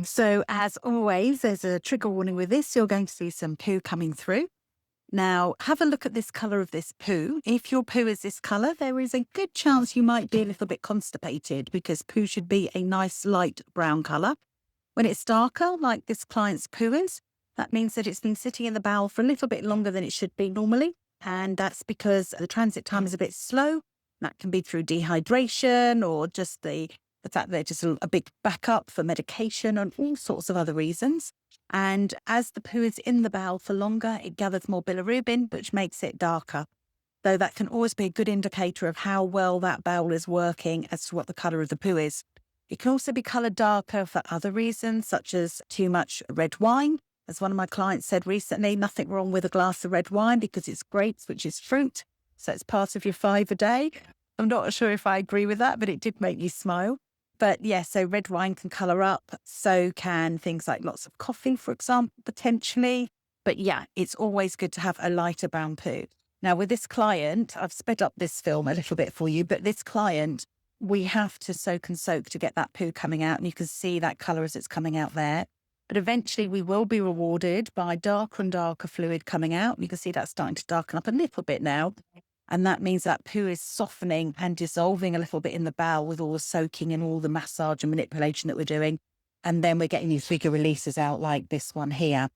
So as always, there's a trigger warning with this. You're going to see some poo coming through. Now, have a look at this colour of this poo. If your poo is this colour, there is a good chance you might be a little bit constipated because poo should be a nice light brown colour. When it's darker, like this client's poo is, that means that it's been sitting in the bowel for a little bit longer than it should be normally. And that's because the transit time is a bit slow. That can be through dehydration or just the fact that they're just a big backup for medication and all sorts of other reasons. And as the poo is in the bowel for longer, it gathers more bilirubin, which makes it darker. Though that can always be a good indicator of how well that bowel is working as to what the colour of the poo is. It can also be coloured darker for other reasons, such as too much red wine. As one of my clients said recently, nothing wrong with a glass of red wine because it's grapes, which is fruit. So it's part of your 5 a day. I'm not sure if I agree with that, but it did make me smile. But yeah, so red wine can colour up. So can things like lots of coffee, for example, potentially. But yeah, it's always good to have a lighter brown poo. Now with this client, I've sped up this film a little bit for you, but this client, we have to soak and soak to get that poo coming out. And you can see that colour as it's coming out there. But eventually we will be rewarded by darker and darker fluid coming out. You can see that's starting to darken up a little bit now. And that means that poo is softening and dissolving a little bit in the bowel with all the soaking and all the massage and manipulation that we're doing. And then we're getting these bigger releases out like this one here.